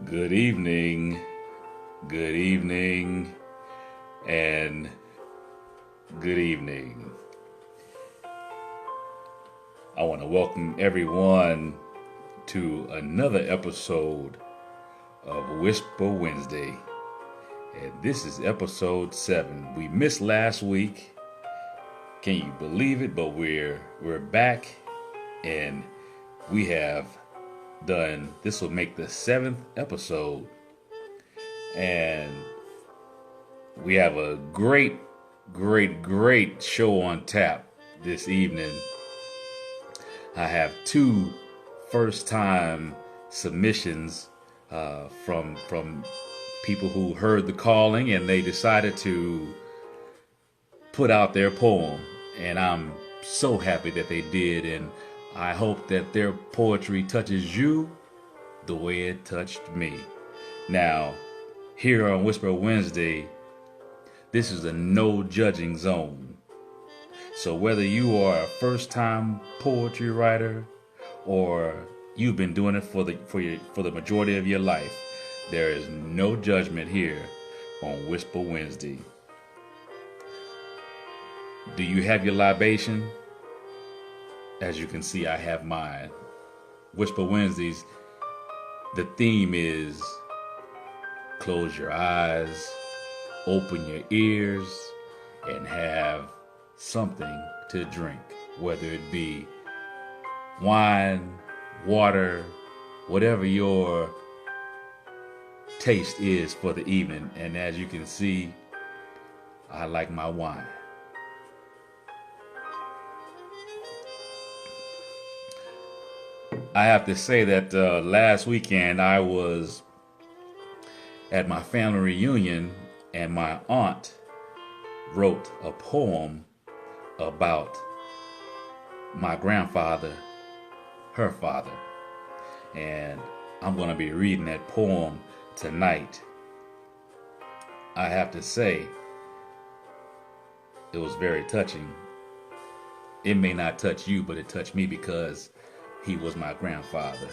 Good evening, good evening, and good evening. I want to welcome everyone to another episode of Whisper Wednesday. And this is episode 7. We missed last week. Can you believe it? But we're back and we have done this will make the 7th episode. And we have a great show on tap this evening. I have two first-time submissions from people who heard the calling and they decided to put out their poem. And I'm so happy that they did. And I hope that their poetry touches you the way it touched me. Now, here on Whisper Wednesday, this is a no judging zone. So whether you are a first-time poetry writer or you've been doing it for the majority of your life, there is no judgment here on Whisper Wednesday. Do you have your libation? As you can see, I have mine. Whisper Wednesdays, the theme is close your eyes, open your ears, and have something to drink. Whether it be wine, water, whatever your taste is for the evening. And as you can see, I like my wine. I have to say that last weekend I was at my family reunion and my aunt wrote a poem about my grandfather, her father. And I'm going to be reading that poem tonight. I have to say, it was very touching. It may not touch you, but it touched me because he was my grandfather.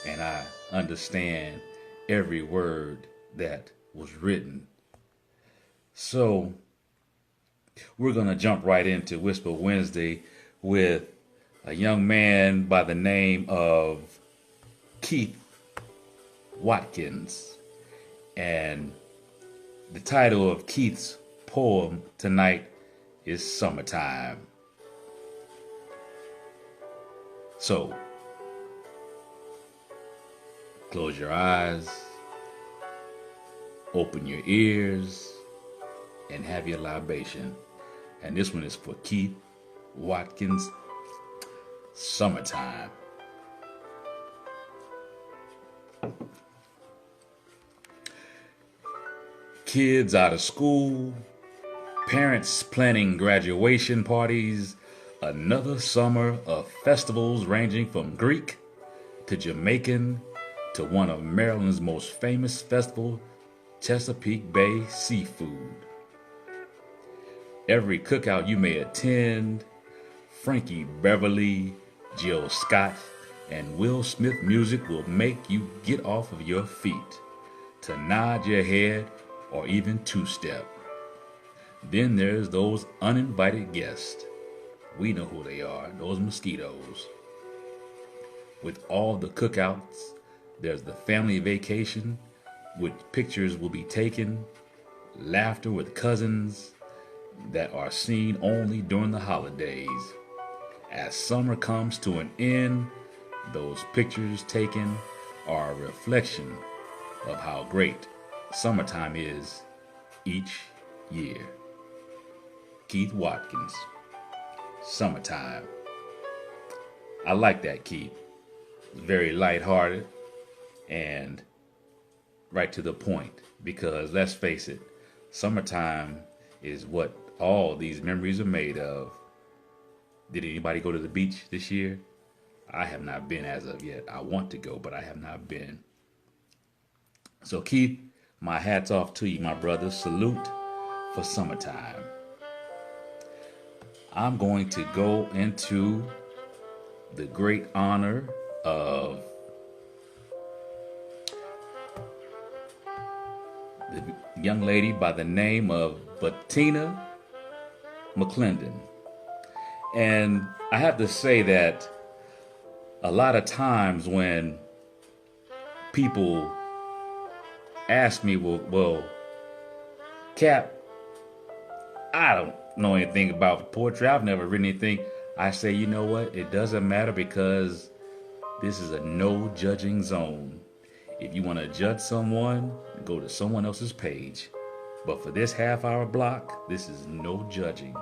And I understand every word that was written. So we're going to jump right into Whisper Wednesday with a young man by the name of Keith Watkins. And the title of Keith's poem tonight is Summertime. So, close your eyes, open your ears, and have your libation. And this one is for Keith Watkins, Summertime. Kids out of school, parents planning graduation parties, another summer of festivals ranging from Greek to Jamaican to one of Maryland's most famous festivals, Chesapeake Bay Seafood. Every cookout you may attend, Frankie Beverly, Jill Scott, and Will Smith music will make you get off of your feet to nod your head or even two-step. Then there's those uninvited guests. We know who they are, those mosquitoes. With all the cookouts, there's the family vacation, which pictures will be taken, laughter with cousins that are seen only during the holidays. As summer comes to an end, those pictures taken are a reflection of how great summertime is each year. Keith Watkins, Summertime. I like that, Keith. Very lighthearted and right to the point. Because let's face it, summertime is what all these memories are made of. Did anybody go to the beach this year? I have not been as of yet. I want to go, but I have not been. So Keith, my hat's off to you, my brother. Salute for summertime. I'm going to go into the great honor of the young lady by the name of Bettina McClendon. And I have to say that a lot of times when people ask me, well, Cap, I don't know anything about poetry. I've never written anything. I say, you know what? It doesn't matter because this is a no judging zone. If you want to judge someone, go to someone else's page. But for this half-hour block, this is no judging.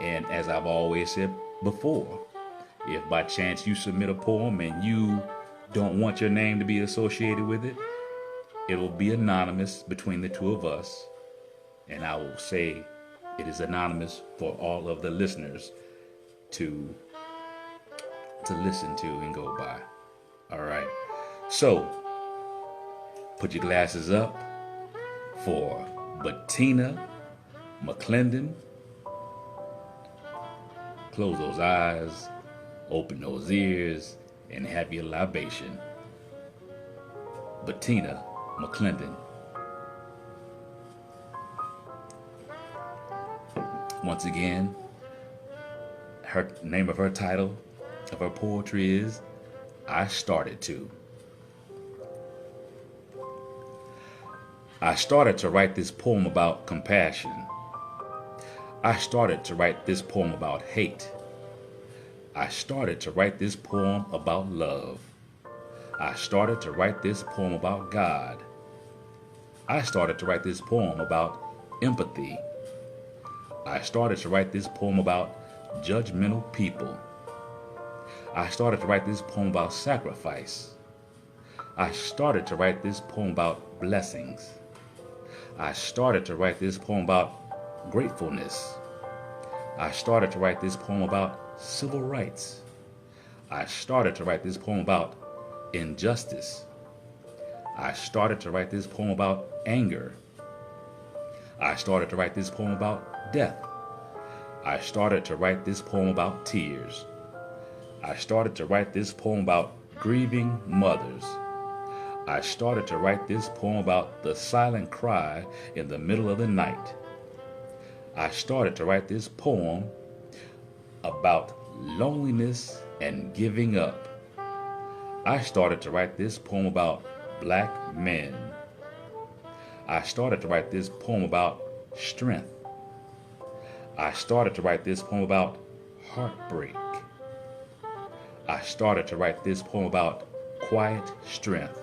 And as I've always said before, if by chance you submit a poem and you don't want your name to be associated with it, it will be anonymous between the two of us. And I will say it is anonymous for all of the listeners to listen to and go by. All right. So, put your glasses up for Bettina McClendon. Close those eyes, open those ears, and have your libation. Bettina McClendon. Once again, her name of her title of her poetry is I Started To. I started to write this poem about compassion. I started to write this poem about hate. I started to write this poem about love. I started to write this poem about God. I started to write this poem about empathy. I started to write this poem about judgmental people. I started to write this poem about sacrifice. I started to write this poem about blessings. I started to write this poem about gratefulness. I started to write this poem about civil rights. I started to write this poem about injustice. I started to write this poem about anger. I started to write this poem about death. I started to write this poem about tears. I started to write this poem about grieving mothers. I started to write this poem about the silent cry in the middle of the night. I started to write this poem about loneliness and giving up. I started to write this poem about black men. I started to write this poem about strength. I started to write this poem about heartbreak. I started to write this poem about quiet strength.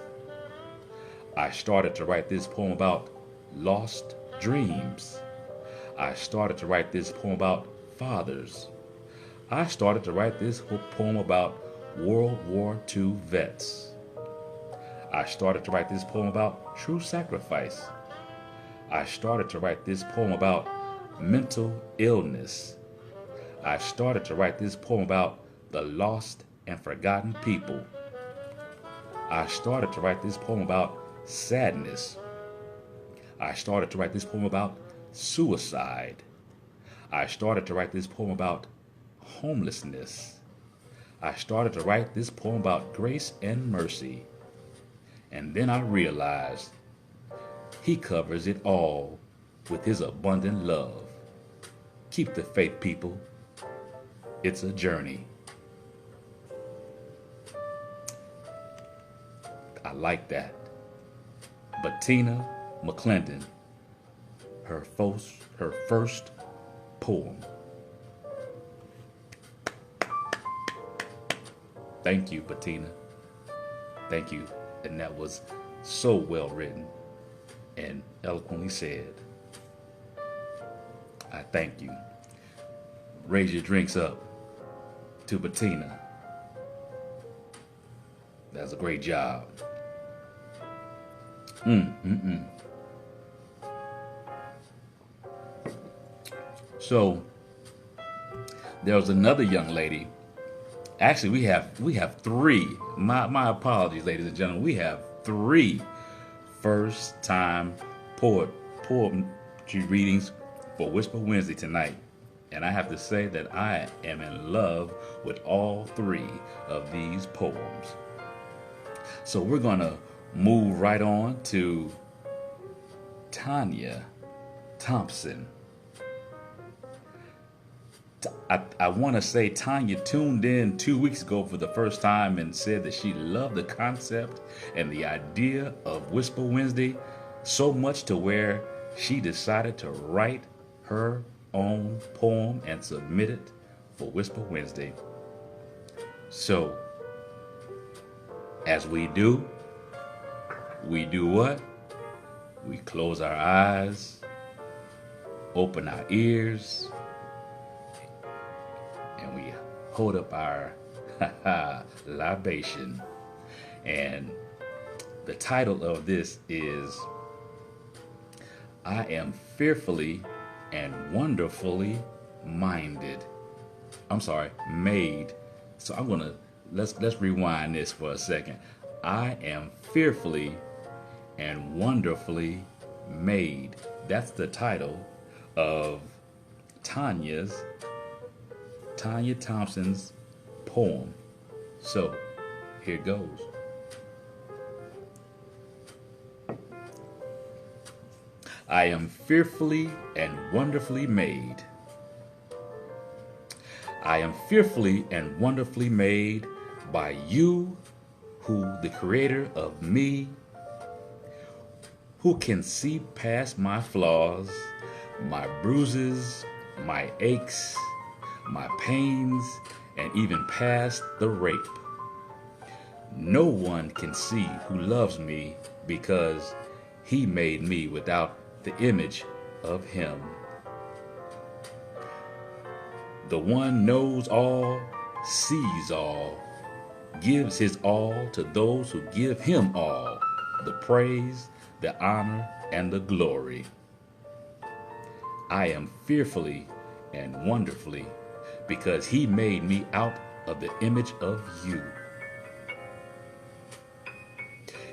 I started to write this poem about lost dreams. I started to write this poem about fathers. I started to write this poem about World War II vets. I started to write this poem about true sacrifice. I started to write this poem about mental illness. I started to write this poem about the lost and forgotten people. I started to write this poem about sadness. I started to write this poem about suicide. I started to write this poem about homelessness. I started to write this poem about grace and mercy. And then I realized He covers it all with His abundant love. Keep the faith, people. It's a journey. I like that. Bettina McClendon, her first poem. Thank you, Bettina. Thank you. And that was so well written and eloquently said. I thank you. Raise your drinks up to Bettina. That's a great job. So there was another young lady. Actually, we have three. My apologies, ladies and gentlemen. We have three first-time poetry readings for Whisper Wednesday tonight. And I have to say that I am in love with all three of these poems. So we're going to move right on to Tanya Thompson. I want to say Tanya tuned in 2 weeks ago for the first time and said that she loved the concept and the idea of Whisper Wednesday so much to where she decided to write her own poem and submit it for Whisper Wednesday. So, as we do what? We close our eyes, open our ears, and we hold up our libation. And the title of this is I Am Fearfully and Wonderfully Minded. Made. So I'm gonna let's rewind this for a second. I am fearfully and wonderfully made. That's the title of Tanya Thompson's poem. So here goes. I am fearfully and wonderfully made. I am fearfully and wonderfully made by you, who the creator of me, who can see past my flaws, my bruises, my aches, my pains, and even past the rape. No one can see who loves me because he made me without the image of him. The one knows all, sees all, gives his all to those who give him all, the praise, the honor, and the glory. I am fearfully and wonderfully because he made me out of the image of you.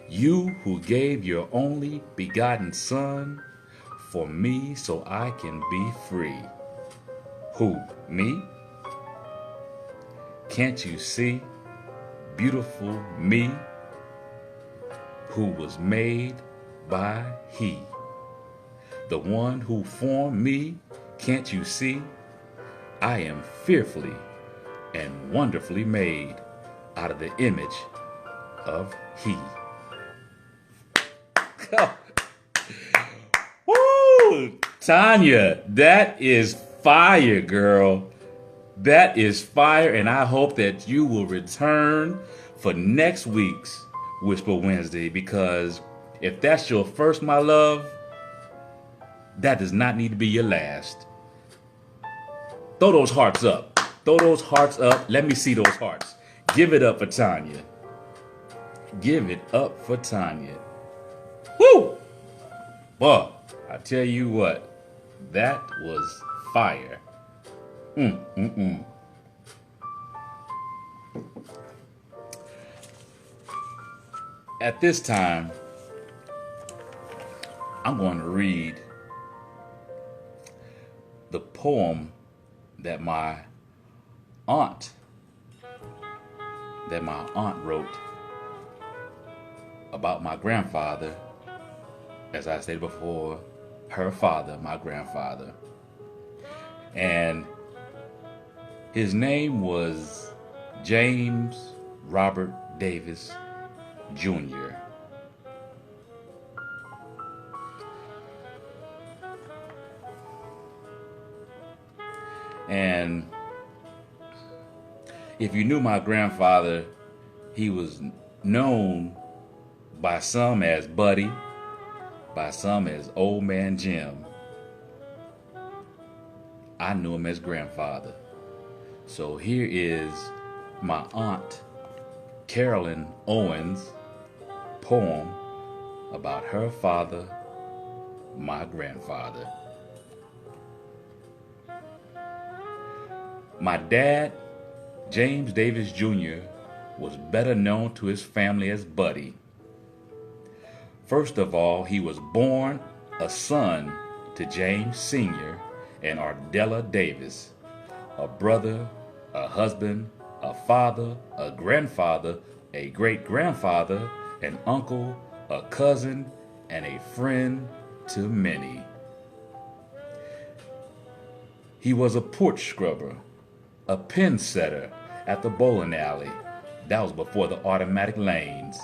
You who gave your only begotten Son for me so I can be free. Who, me? Can't you see beautiful me who was made by he? The one who formed me, can't you see? I am fearfully and wonderfully made out of the image of he. Woo! Tanya, that is fire, girl. That is fire, and I hope that you will return for next week's Whisper Wednesday, because if that's your first, my love, that does not need to be your last. Throw those hearts up. Throw those hearts up. Let me see those hearts. Give it up for Tanya. Give it up for Tanya. Woo! Well, I tell you what, that was fire. At this time, I'm going to read the poem that my aunt wrote about my grandfather. As I stated before, her father, my grandfather. And his name was James Robert Davis Jr. And if you knew my grandfather, he was known by some as Buddy, by some as Old Man Jim. I knew him as grandfather. So here is my aunt Carolyn Owens' poem about her father, my grandfather. My dad, James Davis Jr., was better known to his family as Buddy. First of all, he was born a son to James Sr. and Ardella Davis, a brother, a husband, a father, a grandfather, a great-grandfather, an uncle, a cousin, and a friend to many. He was a porch scrubber, a pin setter at the bowling alley. That was before the automatic lanes.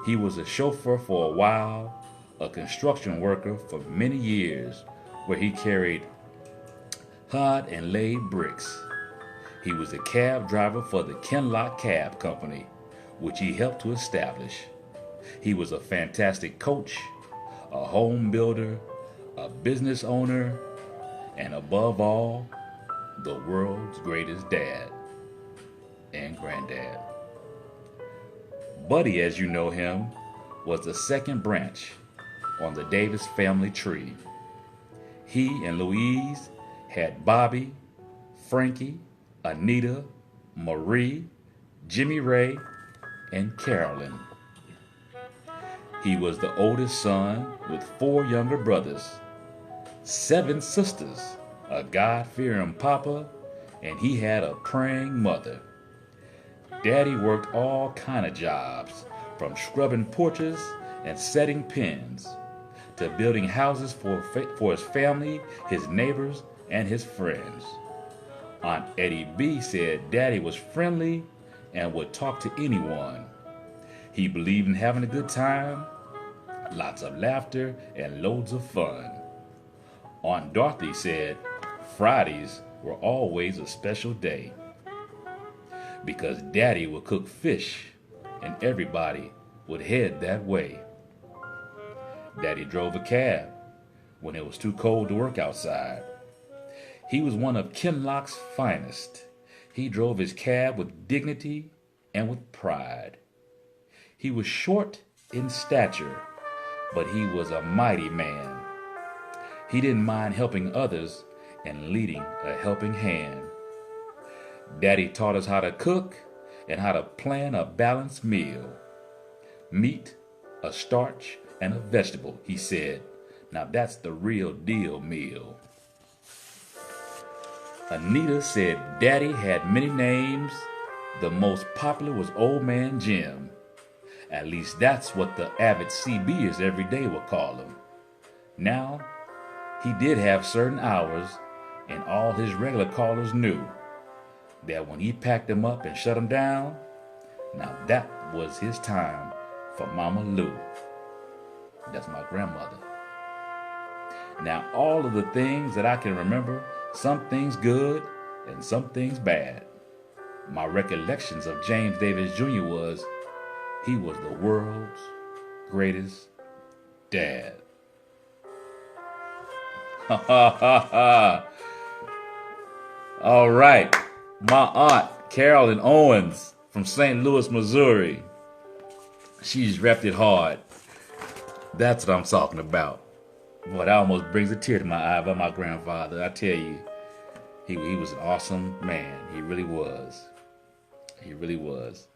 He was a chauffeur for a while, a construction worker for many years, where he carried hot and laid bricks. He was a cab driver for the Kenlock Cab Company, which he helped to establish. He was a fantastic coach, a home builder, a business owner, and above all, the world's greatest dad and granddad. Buddy, as you know him, was the second branch on the Davis family tree. He and Louise had Bobby, Frankie, Anita, Marie, Jimmy Ray, and Carolyn. He was the oldest son with 4 younger brothers, 7 sisters, a God-fearing papa, and he had a praying mother. Daddy worked all kind of jobs, from scrubbing porches and setting pins, to building houses for his family, his neighbors, and his friends. Aunt Eddie B said Daddy was friendly and would talk to anyone. He believed in having a good time, lots of laughter, and loads of fun. Aunt Dorothy said Fridays were always a special day because Daddy would cook fish and everybody would head that way. Daddy drove a cab when it was too cold to work outside. He was one of Kenlock's finest. He drove his cab with dignity and with pride. He was short in stature, but he was a mighty man. He didn't mind helping others and leading a helping hand. Daddy taught us how to cook and how to plan a balanced meal. Meat, a starch, and a vegetable, he said. Now that's the real deal meal. Anita said Daddy had many names. The most popular was Old Man Jim. At least that's what the avid CBers every day would call him. Now, he did have certain hours, and all his regular callers knew that when he packed them up and shut them down, now that was his time for Mama Lou. That's my grandmother. Now, all of the things that I can remember, some things good and some things bad. My recollections of James Davis Jr. was he was the world's greatest dad. Ha ha ha ha. All right. My aunt, Carolyn Owens from St. Louis, Missouri. She's repped it hard. That's what I'm talking about. Boy, that almost brings a tear to my eye about my grandfather. I tell you, he was an awesome man. He really was. He really was.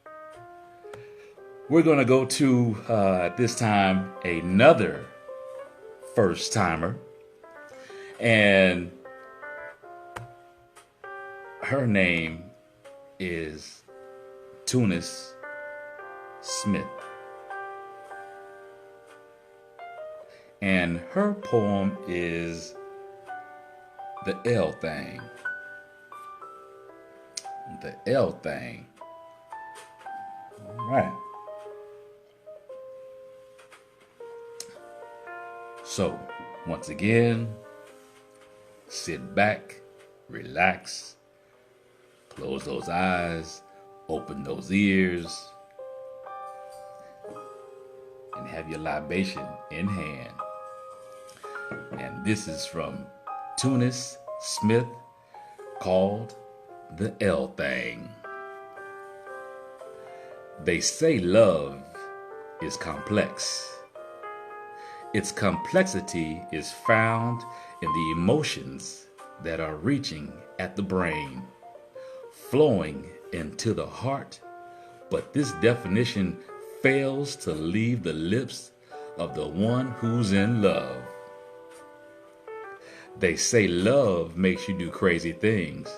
We're going to go to, at this time, another first-timer. And her name is Tunis Smith. And her poem is The L Thing. The L Thing. All right. So, once again, sit back, relax, close those eyes, open those ears, and have your libation in hand. And this is from Tunis Smith, called The L Thing. They say love is complex. Its complexity is found in the emotions that are reaching at the brain, flowing into the heart, but this definition fails to leave the lips of the one who's in love. They say love makes you do crazy things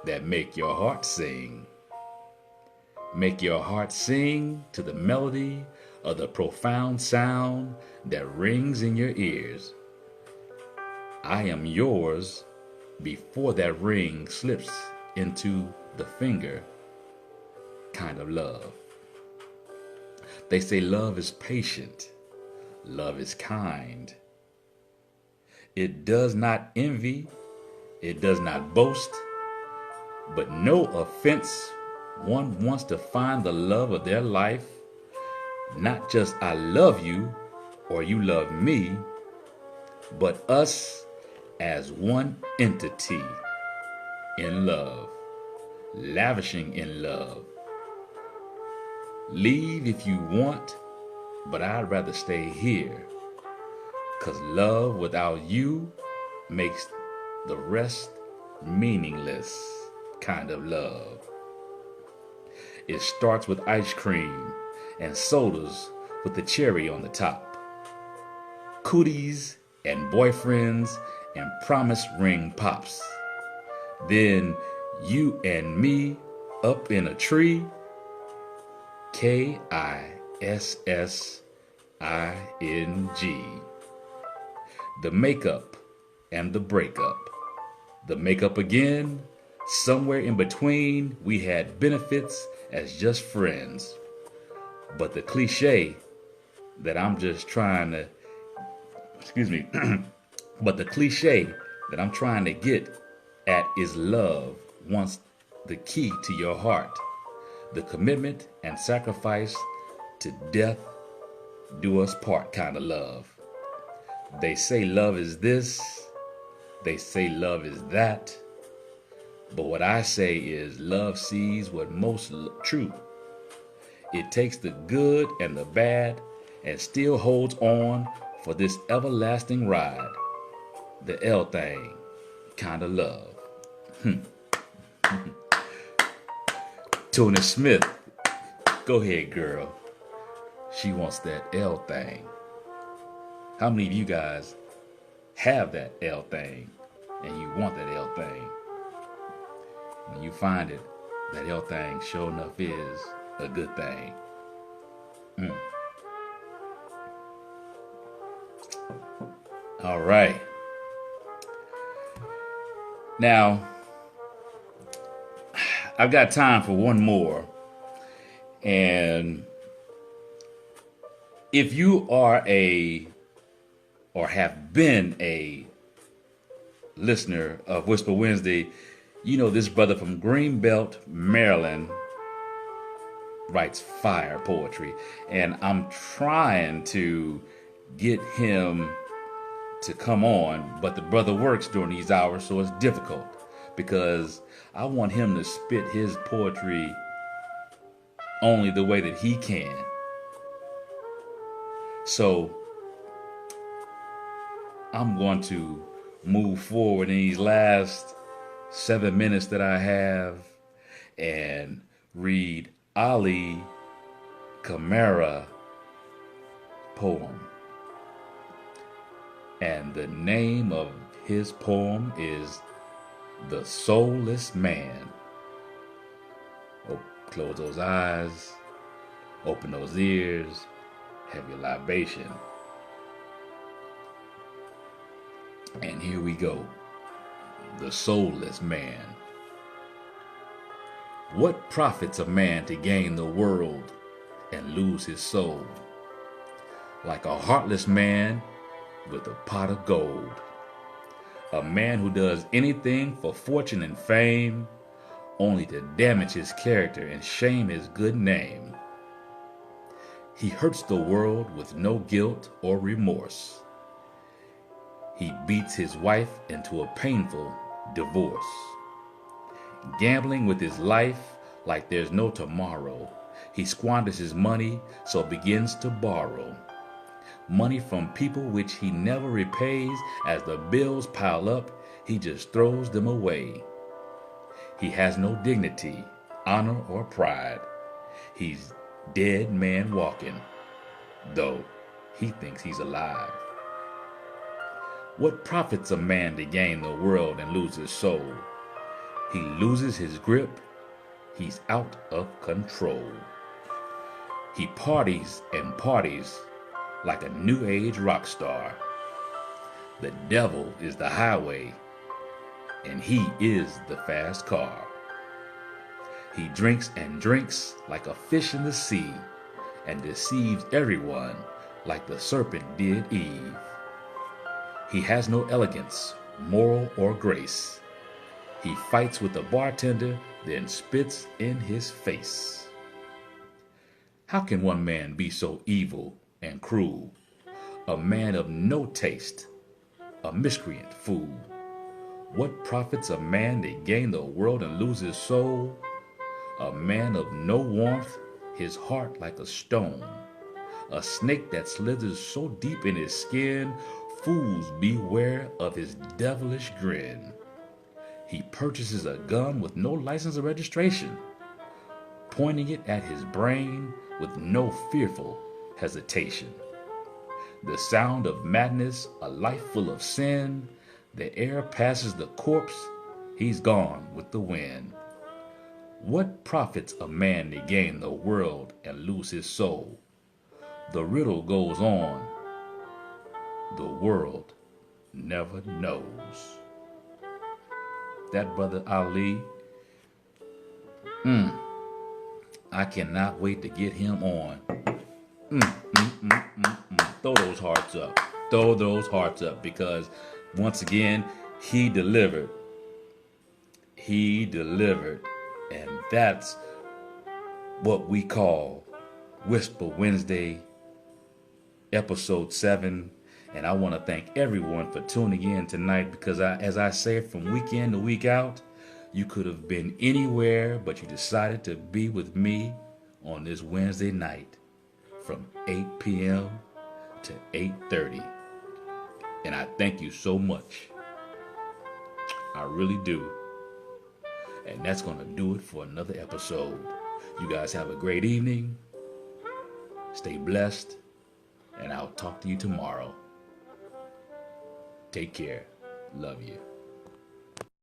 that make your heart sing. Make your heart sing to the melody of the profound sound that rings in your ears. I am yours before that ring slips into the finger kind of love. They say love is patient, love is kind. It does not envy, it does not boast, but no offense. One wants to find the love of their life, not just I love you or you love me, but us as one entity in love, lavishing in love. Leave if you want, but I'd rather stay here, 'cause love without you makes the rest meaningless kind of love. It starts with ice cream and sodas with the cherry on the top, cooties and boyfriends and promise ring pops. Then you and me up in a tree, KISSING. The makeup and the breakup. The makeup again. Somewhere in between, we had benefits as just friends. But the cliche that I'm just trying to, but the cliche that I'm trying to get at is love wants the key to your heart. The commitment and sacrifice to death do us part kind of love. They say love is this, they say love is that, but what I say is love sees what most true. It takes the good and the bad and still holds on for this everlasting ride. The L thing kind of love. Tuna Smith, go ahead, girl. She wants that L thing. How many of you guys have that L thing and you want that L thing? When you find it, that L thing sure enough is a good thing. All right. Now, I've got time for one more. And if you are or have been a listener of Whisper Wednesday, you know this brother from Greenbelt, Maryland, writes fire poetry. And I'm trying to get him to come on, but the brother works during these hours, so it's difficult because I want him to spit his poetry only the way that he can. So I'm going to move forward in these last 7 minutes that I have and read Ali Kamara poem. And the name of his poem is The Soulless Man. Oh, close those eyes, open those ears, have your libation. And here we go. The Soulless Man. What profits a man to gain the world and lose his soul? Like a heartless man with a pot of gold. A man who does anything for fortune and fame, only to damage his character and shame his good name. He hurts the world with no guilt or remorse. He beats his wife into a painful divorce. Gambling with his life like there's no tomorrow. He squanders his money, so begins to borrow. Money from people which he never repays. As the bills pile up, he just throws them away. He has no dignity, honor, or pride. He's dead man walking, though he thinks he's alive. What profits a man to gain the world and lose his soul? He loses his grip, he's out of control. He parties and parties like a new age rock star. The devil is the highway, and he is the fast car. He drinks and drinks like a fish in the sea, and deceives everyone like the serpent did Eve. He has no elegance, moral, or grace. He fights with the bartender, then spits in his face. How can one man be so evil and cruel? A man of no taste, a miscreant fool. What profits a man to gain the world and lose his soul? A man of no warmth, his heart like a stone. A snake that slithers so deep in his skin, fools beware of his devilish grin. He purchases a gun with no license or registration, pointing it at his brain with no fearful hesitation. The sound of madness, a life full of sin, the air passes the corpse, he's gone with the wind. What profits a man to gain the world and lose his soul? The riddle goes on, the world never knows. That brother Ali, I cannot wait to get him on. Throw those hearts up. Throw those hearts up, because once again, he delivered. He delivered. And that's what we call Whisper Wednesday, episode 7. And I want to thank everyone for tuning in tonight, because as I say, from week in to week out, you could have been anywhere, but you decided to be with me on this Wednesday night from 8 p.m. to 8:30. And I thank you so much. I really do. And that's going to do it for another episode. You guys have a great evening. Stay blessed. And I'll talk to you tomorrow. Take care. Love you.